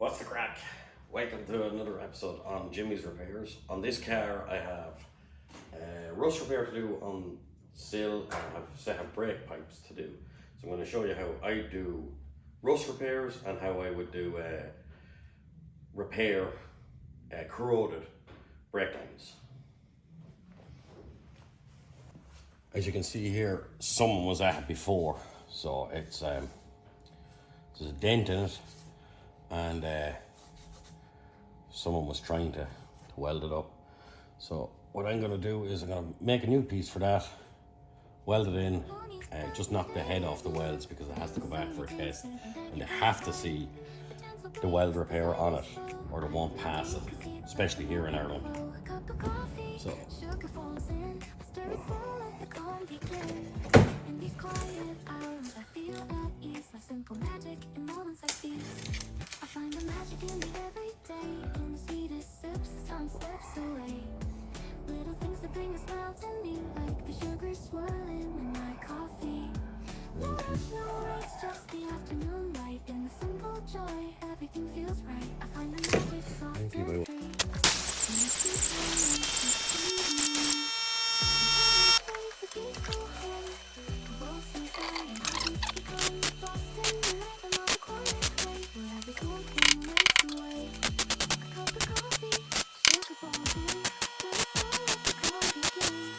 What's the crack? Welcome to another episode on Jimmy's Repairs. On this car I have rust repair to do on sill, and I've set of brake pipes to do. So I'm going to show you how I do rust repairs and how I would do repair corroded brake lines. As you can see here, someone was at it before, so it's there's a dent in it, and someone was trying to weld it up. So what I'm going to do is I'm going to make a new piece for that, weld it in, just knock the head off the welds because it has to go back for a test, and they have to see the weld repair on it or they won't pass it, especially here in Ireland. So I find the magic in me every day, in the sweetest sips, some steps away. Little things that bring a smile to me, like the sugar swirling in my coffee. No rush, no race, just the afternoon light, in the simple joy, everything feels right. I find the magic soft and free. In the sweet moments you see me. The peaceful hum, the world seems fine, and I just become lost in the rhythm of a quiet way, where every cool thing wakes away. A cup of coffee, sugar falls in, let it fall, let the call begin.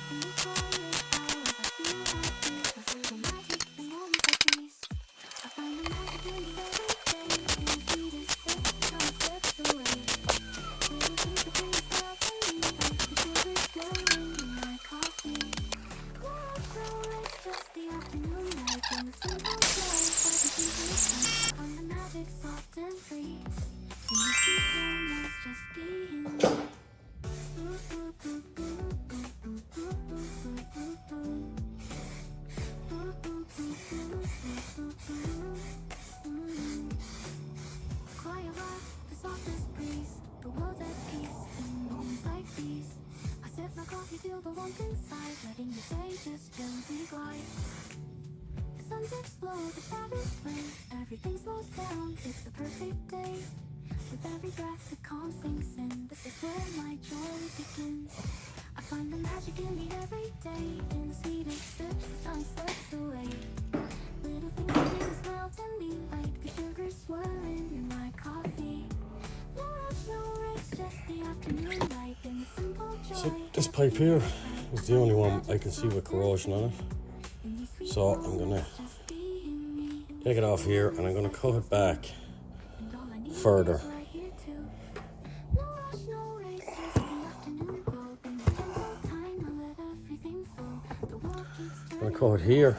In these quiet hours I feel at peace, there's little magic in moments like these. I find the magic in the everyday, in the sweetest sips, some steps away. Little things that bring a smile to me, like the sugar swirling in my coffee. No rush, no race, just the afternoon light, in the simple joy, everything feels right. I find the magic soft and free, in the sweet moments just being me. Quiet rock, the softest breeze, the world's at peace in moments like these. I sip my coffee, feel the warmth inside, letting the day just gently glide. The sun dips low, the shadows play, everything slows down, it's the perfect day. With every breath the calm sinks in, this is where my joy begins. I find the magic in me every day, in the sweetest sips, some steps away. Little things that bring a smile to me, like the sugar swirling in my coffee. No rush, no race, just the afternoon light, in the simple joy. So this pipe here is the only one I can see with corrosion on it. So I'm gonna take it off here and I'm gonna cut it back further. I'm gonna cut it here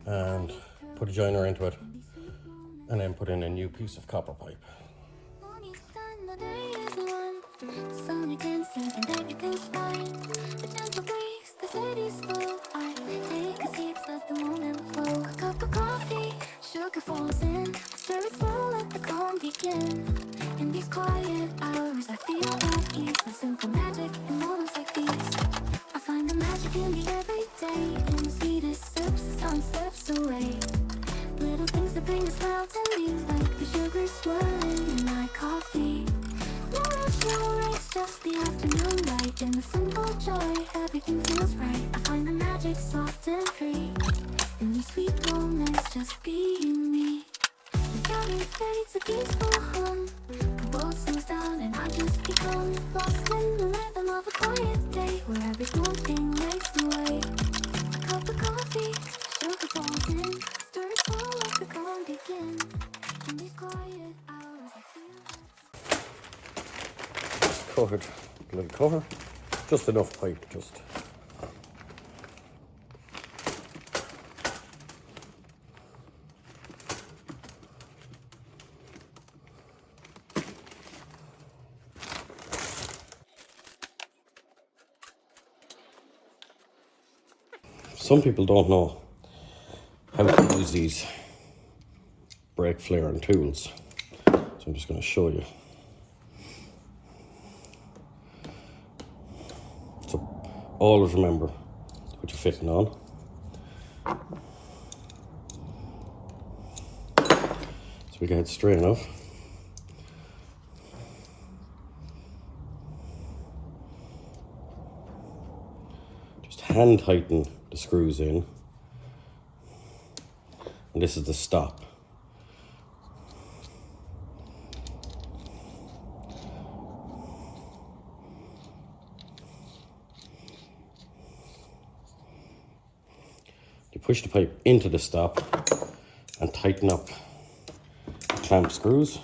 and put a joiner into it, and then put in a new piece of copper pipe. Sun against it and everything's fine. The gentle breeze, the city's slow. I take a seat, let the moment flow. A cup of coffee, sugar falls in. I stir it slow, let the calm begin. In these quiet hours I feel at ease, the simple magic in moments like these. I find the magic in me every day, in the sweetest sips, some steps away. Little things that bring a smile to me, like the sugar swirling in my coffee. No rush, no race, just the afternoon light, in the simple joy, everything feels right. I find the magic soft and free, in these sweet moments just being me. The counting fades, a peaceful hum, the world slows down and I just become lost in the rhythm of a quiet day, where every small thing wakes away. A cup of coffee, sugar falls in, stir it slow, let the calm begin. In these quiet hours I feel Covered a little cover, just enough pipe, just. Some people don't know how to use these brake flaring tools, so I'm just going to show you. So always remember what you're fitting on. So we get it straight enough. Just hand tighten the screws in. And this is the stop. You push the pipe into the stop and tighten up the clamp screws.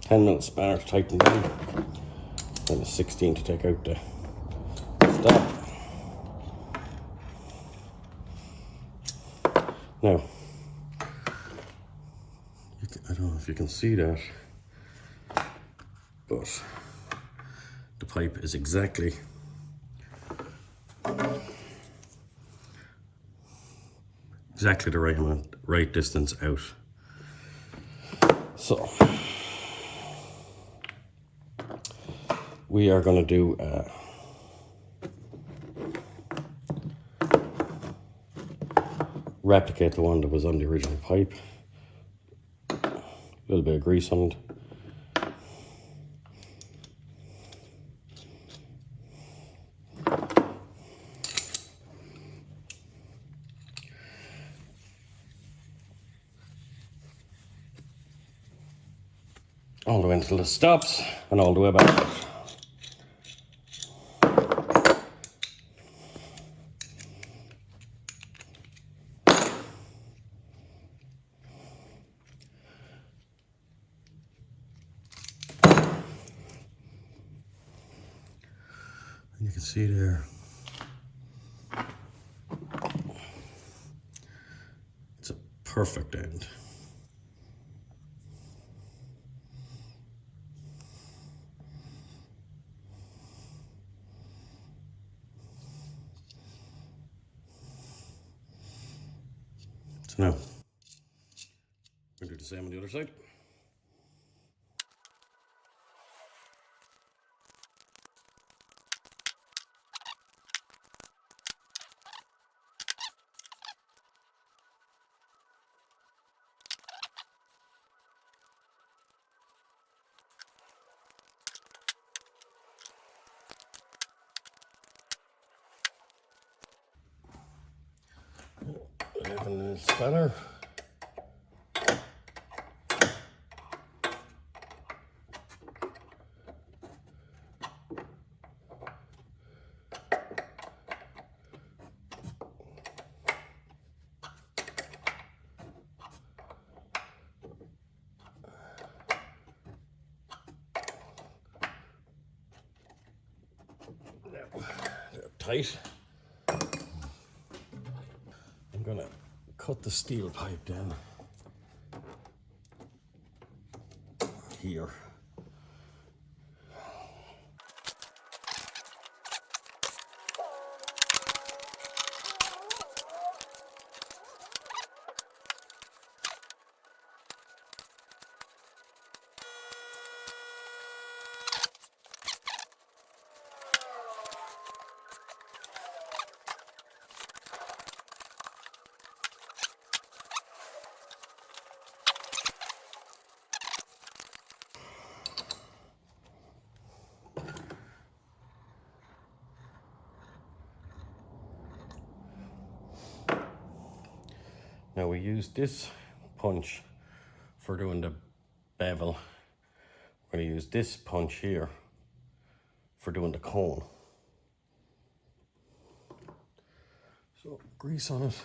10mm spanner to tighten down, and a 16 to take out the stop. Now, I don't know if you can see that, but the pipe is exactly the right amount, right distance out. So we are going to do replicate the one that was on the original pipe. A little bit of grease on it. All the way until it stops, and all the way back out. You can see there, it's a perfect end. So now, we'll do the same on the other side. Having a spanner. They're tight. I'm gonna cut the steel pipe down here. Now we use this punch for doing the bevel. We're going to use this punch here for doing the cone. So grease on it.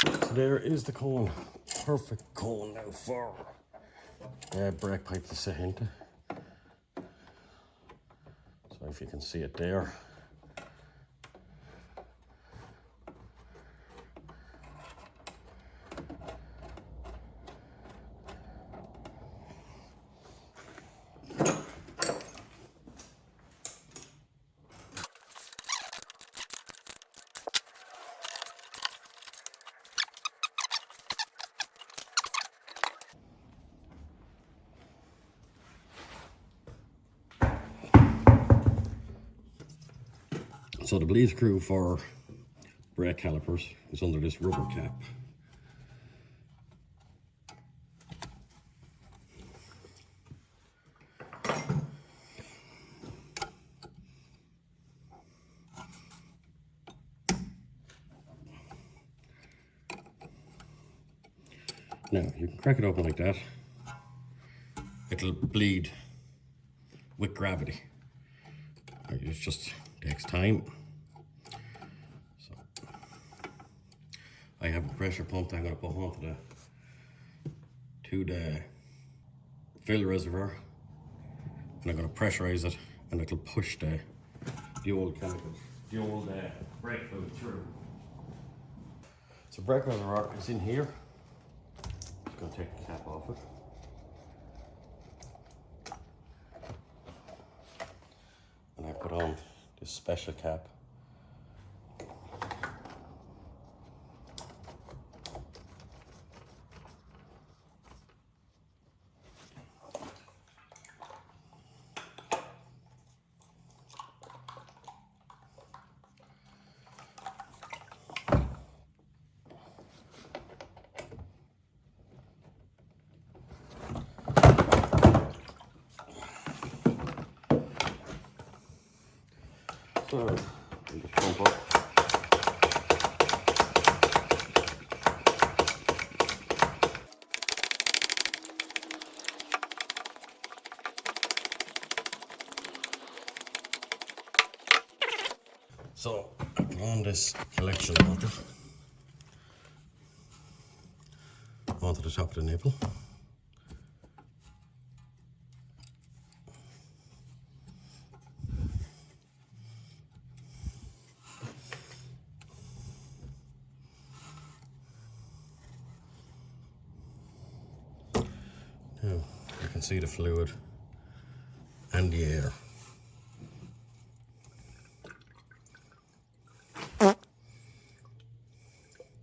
So there is the cone. Perfect cone now for brake pipe to sit into. So if you can see it there. So the bleed screw for brake calipers is under this rubber cap. Now, you can crack it open like that. It'll bleed with gravity. It just takes time. So, I have a pressure pump that I'm going to put onto the fill reservoir. And I'm going to pressurize it, and it'll push the old chemicals, the old brake fluid through. So brake reservoir is in here. Just going to take the cap off it. And I put on this special cap. So, just pump up. So, I put on this collection motor onto the top of the nipple. Now, you can see the fluid and the air.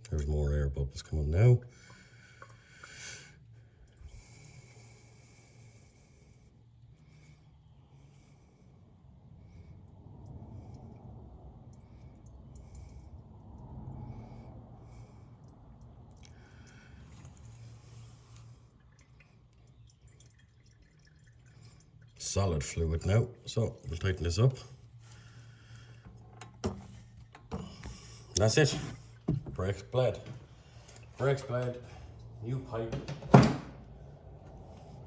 There's more air bubbles coming now. Solid fluid now, so we'll tighten this up. That's it. Brakes bled. Brakes bled, new pipe,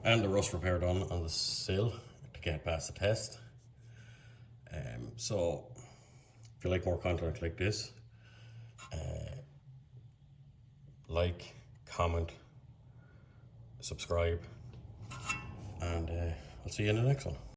and the rust repair done on the sill to get past the test. So if you like more content like this, like, comment, subscribe, and I'll see you in the next one.